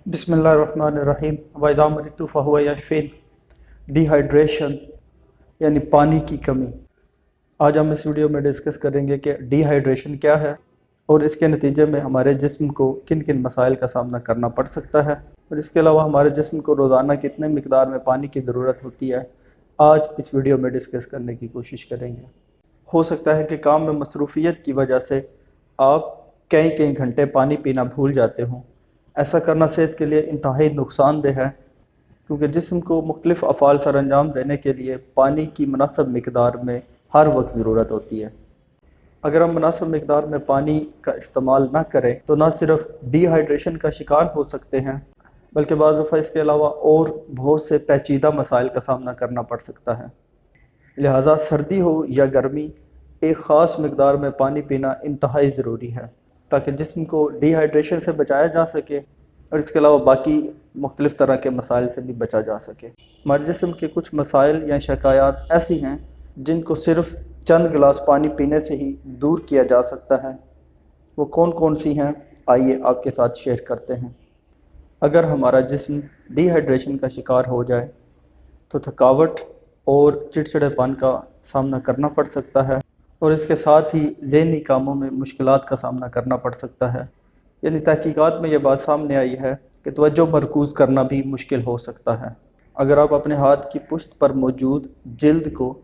बिस्मिल्लाहिर्रहमानिर्रहीम वइज़ा मरितु फ़हुव यशफ़ीन। डिहाइड्रेशन यानी पानी की कमी। आज हम इस वीडियो में डिस्कस करेंगे कि डिहाइड्रेशन क्या है और इसके नतीजे में हमारे जिस्म को किन किन मसाइल का सामना करना पड़ सकता है, और इसके अलावा हमारे जिस्म को रोज़ाना कितने मिकदार में पानी की ज़रूरत होती है, आज इस वीडियो में डिस्कस करने की कोशिश करेंगे। हो सकता है कि काम में मसरूफ़ियत की वजह से आप कई कई घंटे पानी पीना भूल जाते हों। ऐसा करना सेहत के लिए इंतहाई नुकसानदेह है, क्योंकि जिस्म को मुख्तलिफ़ अफ़ाल सर अंजाम देने के लिए पानी की मुनासिब मिकदार में हर वक्त ज़रूरत होती है। अगर हम मुनासिब मिकदार में पानी का इस्तेमाल ना करें तो ना सिर्फ डिहाइड्रेशन का शिकार हो सकते हैं, बल्कि बाज़ दफ़ा इसके अलावा और बहुत से पेचीदा मसाइल का सामना करना पड़ सकता है। लिहाजा सर्दी हो या गर्मी, एक ख़ास मिकदार में पानी पीना इंतहाई ज़रूरी है ताकि जिस्म को डिहाइड्रेशन से बचाया जा सके और इसके अलावा बाकी मुख्तलिफ़ तरह के मसाइल से भी बचा जा सके। हमारे जिस्म के कुछ मसाइल या शिकायत ऐसी हैं जिनको सिर्फ़ चंद गिलास पानी पीने से ही दूर किया जा सकता है। वो कौन कौन सी हैं, आइए आपके साथ शेयर करते हैं। अगर हमारा जिस्म डिहाइड्रेशन का शिकार हो जाए तो थकावट और चिड़चिड़ेपन का सामना करना पड़ सकता है, और इसके साथ ही ज़हनी कामों में मुश्किलात का सामना करना पड़ सकता है। यानी तहकीकात में ये बात सामने आई है कि तवज्जो मरकूज़ करना भी मुश्किल हो सकता है। अगर आप अपने हाथ की पुश्त पर मौजूद जिल्द को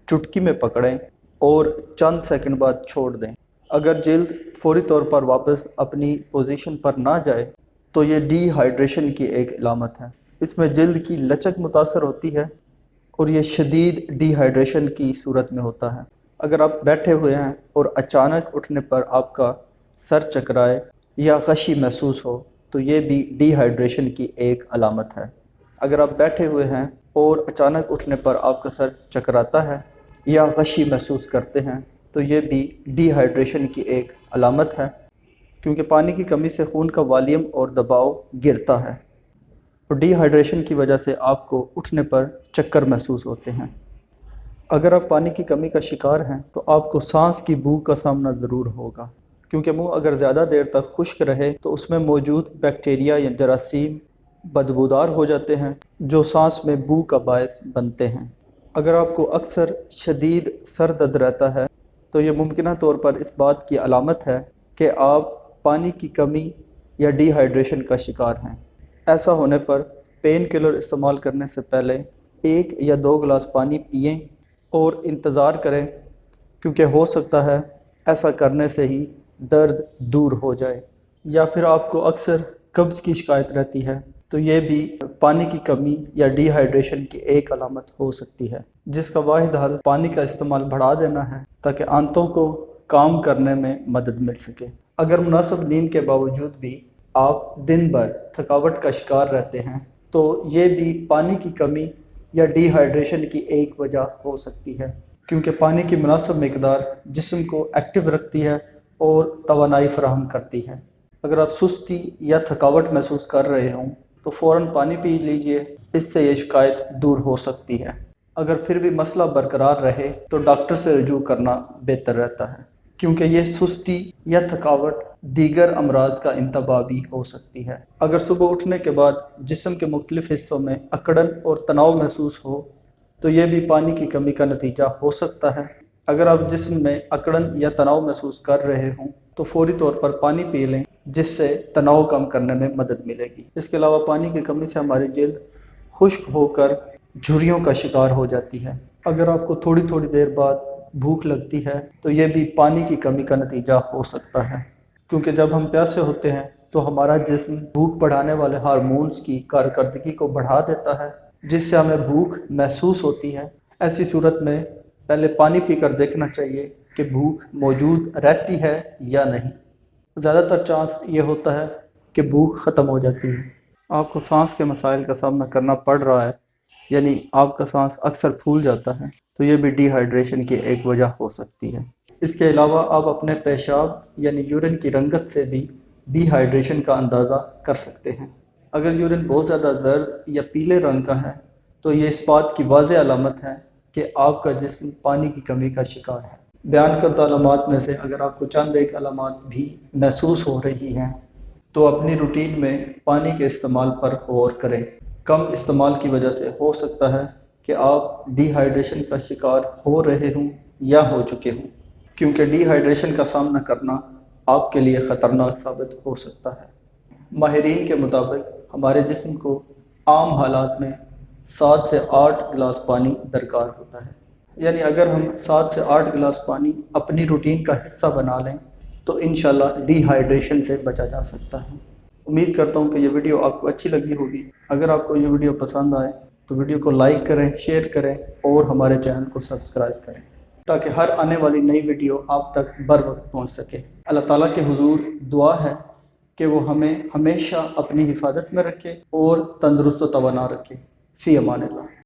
चुटकी में पकड़ें और चंद सेकंड बाद छोड़ दें, अगर जिल्द फौरी तौर पर वापस अपनी पोजीशन पर ना जाए तो ये डिहाइड्रेशन की एक अलामत है। इसमें जिल्द की लचक मुतासर होती है और ये शदीद डिहाइड्रेशन की सूरत में होता है। अगर आप बैठे हुए हैं और अचानक उठने पर आपका सर चकराए या गशी महसूस हो तो ये भी डिहाइड्रेशन की एक अलामत है। अगर आप बैठे हुए हैं और अचानक उठने पर आपका सर चकराता है या गशी महसूस करते हैं तो ये भी डिहाइड्रेशन की एक अलामत है, क्योंकि पानी की कमी से खून का वॉल्यूम और दबाव गिरता है और डिहाइड्रेशन की वजह से आपको उठने पर चक्कर महसूस होते हैं। अगर आप पानी की कमी का शिकार हैं तो आपको सांस की भूख का सामना ज़रूर होगा, क्योंकि मुंह अगर ज़्यादा देर तक खुश्क रहे तो उसमें मौजूद बैक्टीरिया या जरासीम बदबूदार हो जाते हैं जो सांस में बू का बायस बनते हैं। अगर आपको अक्सर शदीद सर दर्द रहता है तो ये मुमकिन तौर पर इस बात की अलामत है कि आप पानी की कमी या डिहाइड्रेशन का शिकार हैं। ऐसा होने पर पेन किलर इस्तेमाल करने से पहले 1 या 2 गिलास पानी पिएं और इंतज़ार करें, क्योंकि हो सकता है ऐसा करने से ही दर्द दूर हो जाए। या फिर आपको अक्सर कब्ज़ की शिकायत रहती है तो ये भी पानी की कमी या डिहाइड्रेशन की एक अलामत हो सकती है, जिसका वाहिद हल पानी का इस्तेमाल बढ़ा देना है ताकि आंतों को काम करने में मदद मिल सके। अगर मुनासिब नींद के बावजूद भी आप दिन भर थकावट का शिकार रहते हैं तो ये भी पानी की कमी या डिहाइड्रेशन की एक वजह हो सकती है, क्योंकि पानी की मुनासिब मिकदार जिस्म को एक्टिव रखती है और तवानाई फराहम करती है। अगर आप सुस्ती या थकावट महसूस कर रहे हों तो फ़ौरन पानी पी लीजिए, इससे ये शिकायत दूर हो सकती है। अगर फिर भी मसला बरकरार रहे तो डॉक्टर से रुजू करना बेहतर रहता है, क्योंकि ये सुस्ती या थकावट दीगर अमराज का इंतबा भी हो सकती है। अगर सुबह उठने के बाद जिस्म के मुख्तलिफ हिस्सों में अकड़न और तनाव महसूस हो तो ये भी पानी की कमी का नतीजा हो सकता है। अगर आप जिस्म में अकड़न या तनाव महसूस कर रहे हों तो फौरी तौर पर पानी पी लें, जिससे तनाव कम करने में मदद मिलेगी। इसके अलावा पानी की कमी से हमारी जल्द खुश्क होकर झुर्रियों का शिकार हो जाती है। अगर आपको थोड़ी थोड़ी देर बाद भूख लगती है तो ये भी पानी की कमी का नतीजा हो सकता है, क्योंकि जब हम प्यासे होते हैं तो हमारा जिस्म भूख बढ़ाने वाले हार्मोन्स की कारकर्दगी को बढ़ा देता है, जिससे हमें भूख महसूस होती है। ऐसी सूरत में पहले पानी पीकर देखना चाहिए कि भूख मौजूद रहती है या नहीं। ज़्यादातर चांस ये होता है कि भूख ख़त्म हो जाती है। आपको सांस के मसाइल का सामना करना पड़ रहा है, यानी आपका सांस अक्सर फूल जाता है, तो ये भी डिहाइड्रेशन की एक वजह हो सकती है। इसके अलावा आप अपने पेशाब यानी यूरिन की रंगत से भी डिहाइड्रेशन का अंदाज़ा कर सकते हैं। अगर यूरिन बहुत ज़्यादा जर्द या पीले रंग का है तो ये इस बात की वाज़ेह अलामत है कि आपका जिस्म पानी की कमी का शिकार है। बयान करदा अलामात में से अगर आपको चंद एक अलामात भी महसूस हो रही हैं تو اپنی روٹین میں پانی کے استعمال پر غور کریں۔ کم استعمال کی وجہ سے ہو سکتا ہے کہ آپ ڈی ہائیڈریشن کا شکار ہو رہے ہوں یا ہو چکے ہوں، کیونکہ ڈی ہائیڈریشن کا سامنا کرنا آپ کے لیے خطرناک ثابت ہو سکتا ہے۔ ماہرین کے مطابق ہمارے جسم کو عام حالات میں 7 سے 8 گلاس پانی درکار ہوتا ہے، یعنی اگر ہم 7 سے 8 گلاس پانی اپنی روٹین کا حصہ بنا لیں تو انشاءاللہ ڈی ہائیڈریشن سے بچا جا سکتا ہے۔ امید کرتا ہوں کہ یہ ویڈیو آپ کو اچھی لگی ہوگی۔ اگر آپ کو یہ ویڈیو پسند آئے تو ویڈیو کو لائک کریں، شیئر کریں اور ہمارے چینل کو سبسکرائب کریں تاکہ ہر آنے والی نئی ویڈیو آپ تک بر وقت پہنچ سکے۔ اللہ تعالیٰ کے حضور دعا ہے کہ وہ ہمیں ہمیشہ اپنی حفاظت میں رکھے اور تندرست و توانا رکھے۔ فی امان اللہ۔